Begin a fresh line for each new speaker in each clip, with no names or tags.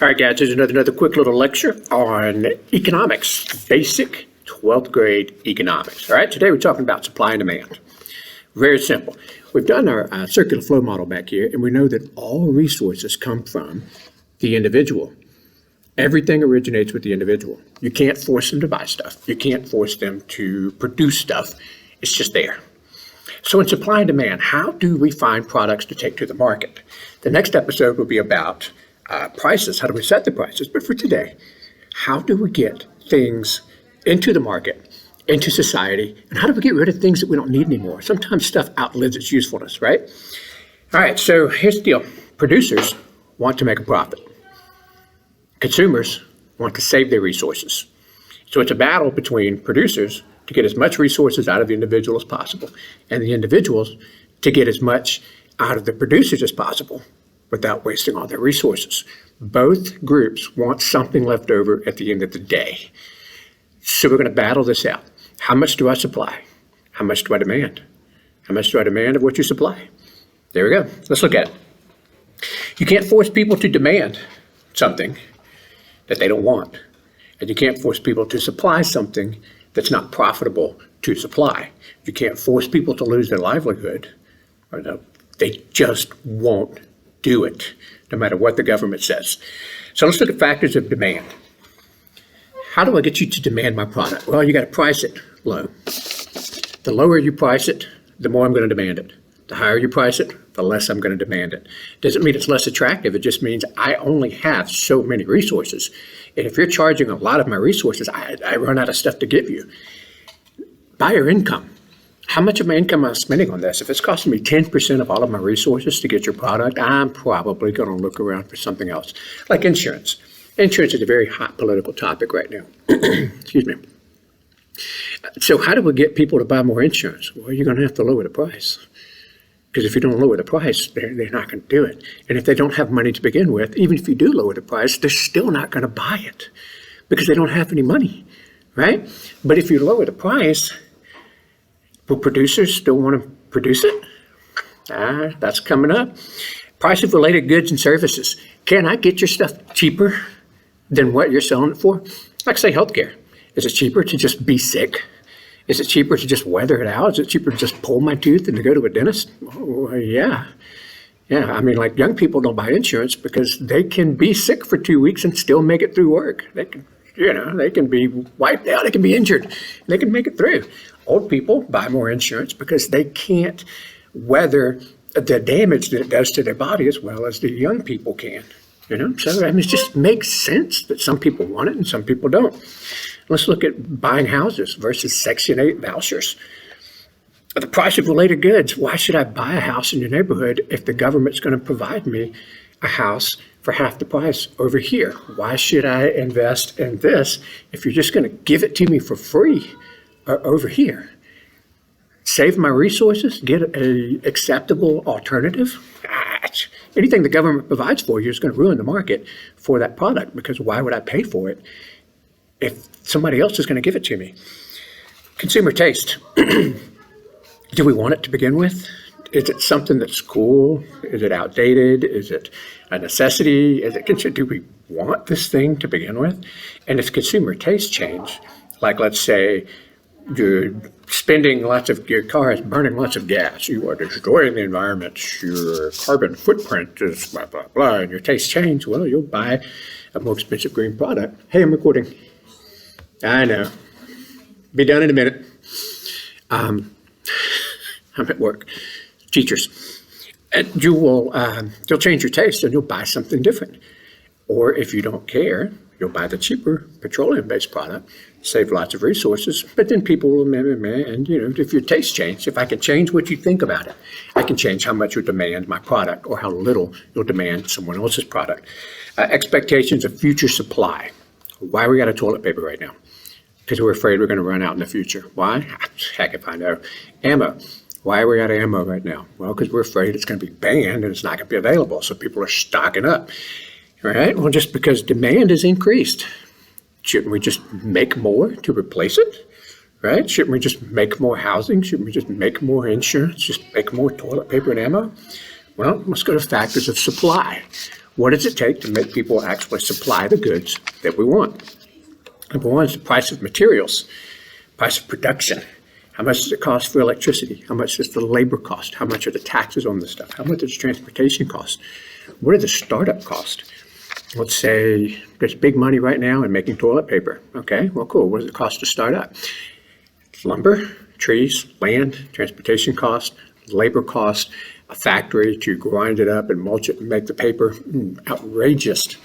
All right, guys, here's another quick little lecture on economics, basic 12th grade economics. All right, today we're talking about supply and demand. Very simple. We've done our circular flow model back here, and we know that all resources come from the individual. Everything originates with the individual. You can't force them to buy stuff. You can't force them to produce stuff. It's just there. So in supply and demand, how do we find products to take to the market? The next episode will be about prices. How do we set the prices? But for today, how do we get things into the market, into society, and how do we get rid of things that we don't need anymore? Sometimes stuff outlives its usefulness, right? All right, so here's the deal. Producers want to make a profit. Consumers want to save their resources. So it's a battle between producers to get as much resources out of the individual as possible, and the individuals to get as much out of the producers as possible without wasting all their resources. Both groups want something left over at the end of the day. So we're going to battle this out. How much do I supply? How much do I demand? How much do I demand of what you supply? There we go. Let's look at it. You can't force people to demand something that they don't want. And you can't force people to supply something that's not profitable to supply. You can't force people to lose their livelihood. Or no, they just won't do it, no matter what the government says. So let's look at factors of demand. How do I get you to demand my product? Well, you got to price it low. The lower you price it, the more I'm going to demand it. The higher you price it, the less I'm going to demand it. Doesn't mean it's less attractive. It just means I only have so many resources. And if you're charging a lot of my resources, I run out of stuff to give you. Buyer income. How much of my income am I spending on this? If it's costing me 10% of all of my resources to get your product, I'm probably going to look around for something else, like insurance. Insurance is a very hot political topic right now. Excuse me. So how do we get people to buy more insurance? Well, you're going to have to lower the price. Because if you don't lower the price, they're not going to do it. And if they don't have money to begin with, even if you do lower the price, they're still not going to buy it because they don't have any money, right? But if you lower the price, will producers still want to produce it? That's coming up. Price of related goods and services. Can I get your stuff cheaper than what you're selling it for? Like say healthcare. Is it cheaper to just be sick? Is it cheaper to just weather it out? Is it cheaper to just pull my tooth and to go to a dentist? Oh, yeah. Yeah, I mean, like young people don't buy insurance because they can be sick for 2 weeks and still make it through work. They can be wiped out, they can be injured, they can make it through. Old people buy more insurance because they can't weather the damage that it does to their body as well as the young people can. So I mean, it just makes sense that some people want it and some people don't. Let's look at buying houses versus Section 8 vouchers. The price of related goods. Why should I buy a house in your neighborhood if the government's going to provide me a house for half the price over here? Why should I invest in this if you're just going to give it to me for free over here? Save my resources, get an acceptable alternative. Anything the government provides for you is going to ruin the market for that product, because why would I pay for it if somebody else is going to give it to me? Consumer taste. Do we want it to begin with? Is it something that's cool? Is it outdated? Is it a necessity? Do we want this thing to begin with? And if consumer taste change, like let's say you're spending your car is burning lots of gas, you are destroying the environment, your carbon footprint is blah, blah, blah, and your taste change, well, you'll buy a more expensive green product. Hey, I'm recording. I know. Be done in a minute. I'm at work. Teachers. And you'll change your taste and you'll buy something different. Or if you don't care, you'll buy the cheaper petroleum-based product, save lots of resources, but then people will, and if your taste change, if I can change what you think about it, I can change how much you demand my product or how little you'll demand someone else's product. Expectations of future supply. Why we got a toilet paper right now? Because we're afraid we're going to run out in the future. Why? Heck if I know. Ammo. Why are we out of ammo right now? Well, because we're afraid it's going to be banned and it's not going to be available, so people are stocking up. All right, well, just because demand is increased, shouldn't we just make more to replace it? Right? Shouldn't we just make more housing? Shouldn't we just make more insurance? Just make more toilet paper and ammo? Well, let's go to factors of supply. What does it take to make people actually supply the goods that we want? Number one is the price of materials, price of production. How much does it cost for electricity? How much does the labor cost? How much are the taxes on the stuff? How much does transportation cost? What are the startup costs? Let's say there's big money right now in making toilet paper. Okay, well, cool. What does it cost to start up? It's lumber, trees, land, transportation cost, labor cost, a factory to grind it up and mulch it and make the paper. Outrageous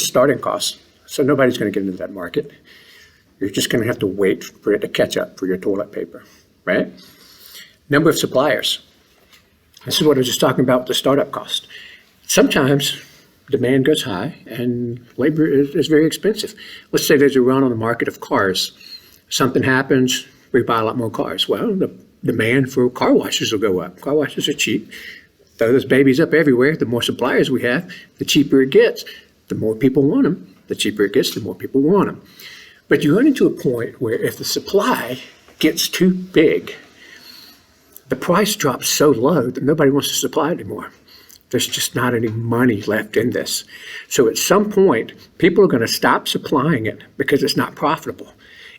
starting costs. So nobody's going to get into that market. You're just going to have to wait for it to catch up for your toilet paper, right? Number of suppliers. This is what I was just talking about with the startup cost. Sometimes demand goes high and labor is very expensive. Let's say there's a run on the market of cars. Something happens, we buy a lot more cars. Well, the demand for car washes will go up. Car washes are cheap. Throw those babies up everywhere. The more suppliers we have, the cheaper it gets. The more people want them. The cheaper it gets, the more people want them. But you run into a point where if the supply gets too big, the price drops so low that nobody wants to supply anymore. There's just not any money left in this. So at some point, people are going to stop supplying it because it's not profitable.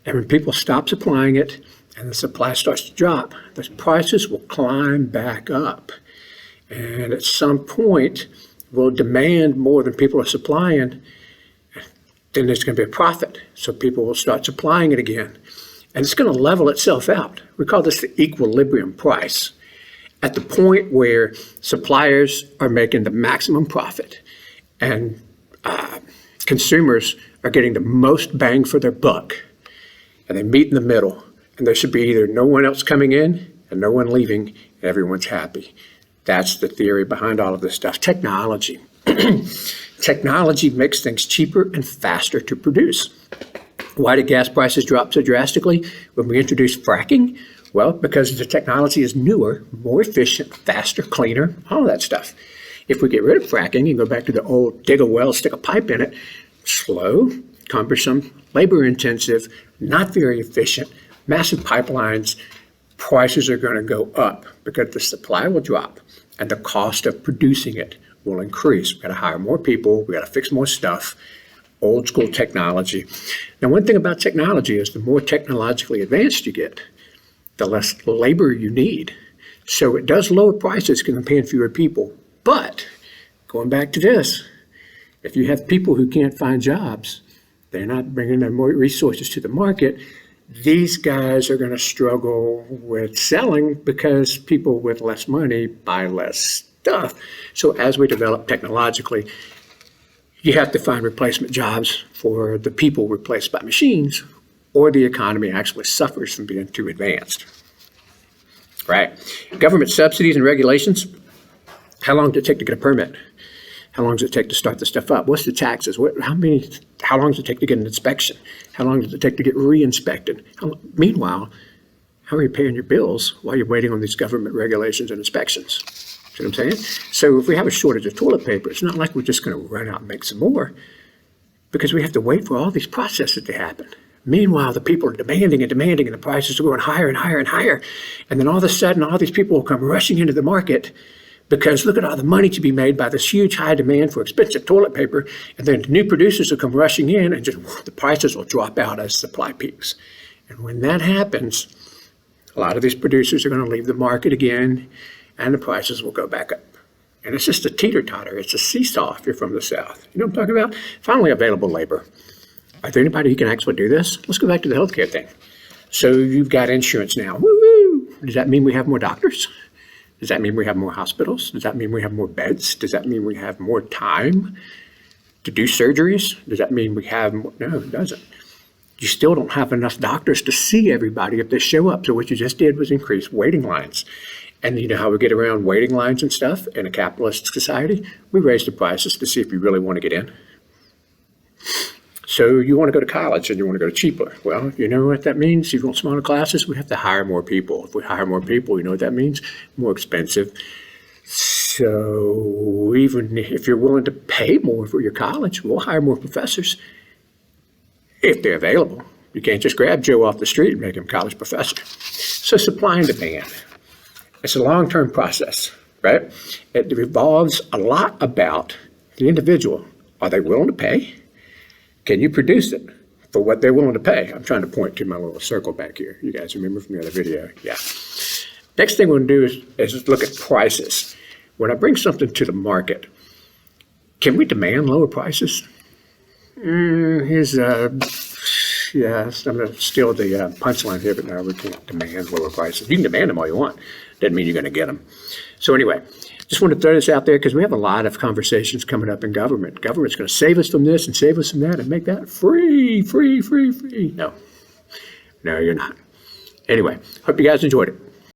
And when people stop supplying it and the supply starts to drop, the prices will climb back up. And at some point, we'll demand more than people are supplying. Then there's going to be a profit. So people will start supplying it again. And it's going to level itself out. We call this the equilibrium price. At the point where suppliers are making the maximum profit and consumers are getting the most bang for their buck, and they meet in the middle, and there should be either no one else coming in and no one leaving, and everyone's happy. That's the theory behind all of this stuff. Technology. Technology makes things cheaper and faster to produce. Why did gas prices drop so drastically when we introduced fracking? Well, because the technology is newer, more efficient, faster, cleaner, all that stuff. If we get rid of fracking and go back to the old dig a well, stick a pipe in it, slow, cumbersome, labor intensive, not very efficient, massive pipelines, prices are going to go up because the supply will drop and the cost of producing it will increase. We've got to hire more people. We've got to fix more stuff. Old school technology. Now, one thing about technology is the more technologically advanced you get, the less labor you need. So it does lower prices because I'm paying fewer people. But going back to this, if you have people who can't find jobs, they're not bringing their more resources to the market, these guys are going to struggle with selling because people with less money buy less stuff. So as we develop technologically, you have to find replacement jobs for the people replaced by machines, or the economy actually suffers from being too advanced. Right. Government subsidies and regulations. How long does it take to get a permit? How long does it take to start the stuff up? What's the taxes? How long does it take to get an inspection? How long does it take to get re-inspected? Meanwhile, how are you paying your bills while you're waiting on these government regulations and inspections? See what I'm saying? So if we have a shortage of toilet paper, it's not like we're just going to run out and make some more, because we have to wait for all these processes to happen. Meanwhile, the people are demanding and demanding, and the prices are going higher and higher and higher. And then all of a sudden, all these people will come rushing into the market because look at all the money to be made by this huge high demand for expensive toilet paper. And then the new producers will come rushing in and just the prices will drop out as supply peaks. And when that happens, a lot of these producers are going to leave the market again, and the prices will go back up. And it's just a teeter-totter. It's a seesaw if you're from the South. You know what I'm talking about? Finally available labor. Are there anybody who can actually do this? Let's go back to the healthcare thing. So you've got insurance now. Woo-hoo! Does that mean we have more doctors? Does that mean we have more hospitals? Does that mean we have more beds? Does that mean we have more time to do surgeries? Does that mean we have more? No, it doesn't. You still don't have enough doctors to see everybody if they show up. So what you just did was increase waiting lines. And you know how we get around waiting lines and stuff in a capitalist society? We raise the prices to see if you really want to get in. So you want to go to college and you want to go to cheaper. Well, you know what that means? If you want smaller classes, we have to hire more people. If we hire more people, you know what that means? More expensive. So even if you're willing to pay more for your college, we'll hire more professors if they're available. You can't just grab Joe off the street and make him a college professor. So supply and demand. It's a long-term process, right? It revolves a lot about the individual. Are they willing to pay? Can you produce it for what they're willing to pay? I'm trying to point to my little circle back here. You guys remember from the other video? Yeah. Next thing we're going to do is just look at prices. When I bring something to the market, can we demand lower prices? Here's yeah, I'm going to steal the punchline here, but no, we can't demand lower prices. You can demand them all you want. Doesn't mean you're going to get them. So anyway, just want to throw this out there because we have a lot of conversations coming up in government. Government's going to save us from this and save us from that and make that free. No, you're not. Anyway, hope you guys enjoyed it.